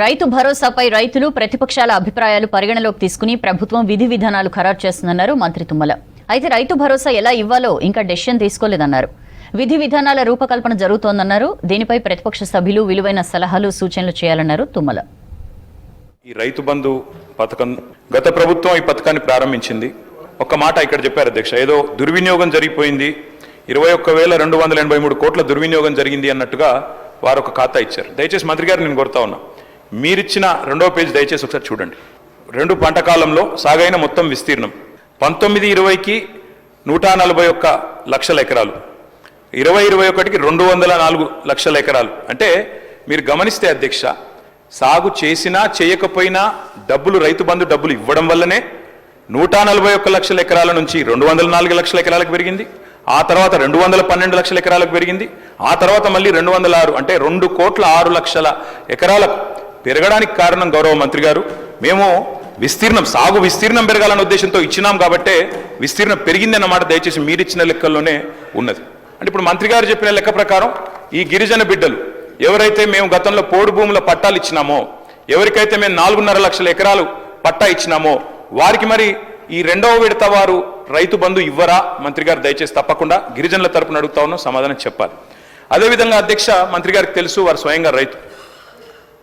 రైతు భరోసాపై రైతులు ప్రతిపక్షాల అభిప్రాయాలు పరిగణలోకి తీసుకుని ప్రభుత్వం విధి విధానాలు ఖరారు చేస్తుందన్నారు మంత్రి తుమ్మల. అయితే రైతు భరోసా ఎలా ఇవ్వాలో ఇంకా డెసిషన్ తీసుకోలేదన్నారు. విధి విధానాల రూపకల్పన జరుగుతోందన్నారు. దీనిపై ప్రతిపక్ష సభ్యులు విలువైన సలహాలు సూచనలు చేయాలన్నారు తుమ్మల. ఈ రైతు బంధు పథకం గత ప్రభుత్వం ఈ పథకాన్ని ప్రారంభించింది. ఒక మాట ఇక్కడ చెప్పారు అధ్యక్ష, ఏదో దుర్వినియోగం జరిగిపోయింది, 21,283 కోట్ల దుర్వినియోగం జరిగింది అన్నట్టుగా వారు ఒక ఖాతా ఇచ్చారు. దయచేసి మంత్రి గారు నేను కోరుతా ఉన్నా, మీరిచ్చిన 2వ పేజీ దయచేసి ఒకసారి చూడండి. 2 పంట కాలంలో సాగైన మొత్తం విస్తీర్ణం 19-20కి 141 లక్షల ఎకరాలు, 20-21కి 204 లక్షల ఎకరాలు. అంటే మీరు గమనిస్తే అధ్యక్ష, సాగు చేసినా చేయకపోయినా డబ్బులు రైతు బంధు డబ్బులు ఇవ్వడం వల్లనే 141 లక్షల ఎకరాల నుంచి 204 లక్షల ఎకరాలకు పెరిగింది. ఆ తర్వాత 212 లక్షల ఎకరాలకు పెరిగింది. ఆ తర్వాత మళ్ళీ 206 అంటే 2,06,00,000 ఎకరాలకు పెరగడానికి కారణం గౌరవ మంత్రి గారు, మేము సాగు విస్తీర్ణం పెరగాలన్న ఉద్దేశంతో ఇచ్చినాం కాబట్టే విస్తీర్ణం పెరిగిందన్నమాట దయచేసి మీరిచ్చిన లెక్కల్లోనే ఉన్నది. అంటే ఇప్పుడు మంత్రి గారు చెప్పిన లెక్క ప్రకారం ఈ గిరిజన బిడ్డలు ఎవరైతే మేము గతంలో పోడు భూముల పట్టాలు ఇచ్చినామో, ఎవరికైతే మేము 4.5 లక్షల ఎకరాలు పట్టా ఇచ్చినామో వారికి మరి ఈ 2వ విడత వారు రైతు బంధు ఇవ్వరా? మంత్రి గారు దయచేసి తప్పకుండా గిరిజనుల తరపున అడుగుతా ఉన్నాం, సమాధానం చెప్పాలి. అదేవిధంగా అధ్యక్ష, మంత్రి గారికి తెలుసు వారు స్వయంగా రైతు.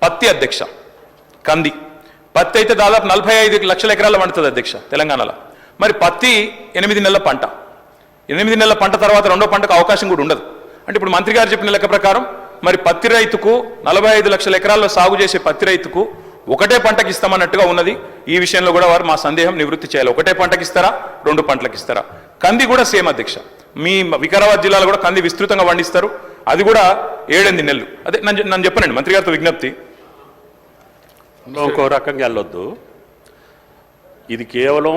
పత్తి అధ్యక్ష, కంది పత్తి అయితే దాదాపు 45 లక్షల ఎకరాల పండుతుంది అధ్యక్ష తెలంగాణలో. మరి పత్తి 8 నెలల పంట, 8 నెలల పంట తర్వాత 2వ పంటకు అవకాశం కూడా ఉండదు. అంటే ఇప్పుడు మంత్రి గారు చెప్పిన లెక్క ప్రకారం మరి పత్తి రైతుకు 45 లక్షల ఎకరాల్లో సాగు చేసే పత్తి రైతుకు ఒకటే పంటకి ఇస్తామన్నట్టుగా ఉన్నది. ఈ విషయంలో కూడా వారు మా సందేహం నివృత్తి చేయాలి. ఒకటే పంటకి ఇస్తారా, 2 పంటలకు ఇస్తారా? కంది కూడా సేమ్ అధ్యక్ష, మీ వికారాబాద్ జిల్లాలో కూడా కంది విస్తృతంగా పండిస్తారు, అది కూడా 7-8 నెలలు. అదే నన్ను చెప్పనండి మంత్రి గారితో విజ్ఞప్తి. ఇంకో రకంగా వెళ్ళొద్దు, ఇది కేవలం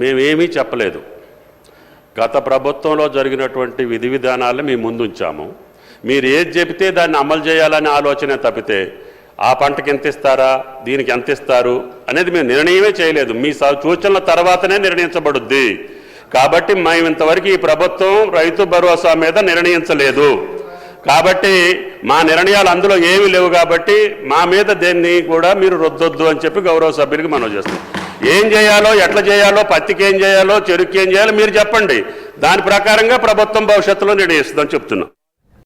మేమేమీ చెప్పలేదు. గత ప్రభుత్వంలో జరిగినటువంటి విధి విధానాలను మేము ముందుంచాము. మీరు ఏది చెబితే దాన్ని అమలు చేయాలనే ఆలోచన తప్పితే ఆ పంటకి ఎంత ఇస్తారా, దీనికి ఎంత ఇస్తారు అనేది మేము నిర్ణయమే చేయలేదు. మీ సూచనల తర్వాతనే నిర్ణయించబడుద్ది. కాబట్టి మేము ఇంతవరకు ఈ ప్రభుత్వం రైతు భరోసా మీద నిర్ణయించలేదు. కాబట్టి మా నిర్ణయాలు అందులో ఏమీ లేవు. కాబట్టి మా మీద దేన్ని కూడా మీరు రుద్దొద్దు అని చెప్పి గౌరవ సభ్యులకి మనం చేస్తాం. ఏం చేయాలో, ఎట్లా చేయాలో, పత్తికి ఏం చేయాలో, చెరుకు ఏం చేయాలో మీరు చెప్పండి. దాని ప్రకారంగా ప్రభుత్వం భవిష్యత్తులో నిర్ణయిస్తుందని చెప్తున్నాం.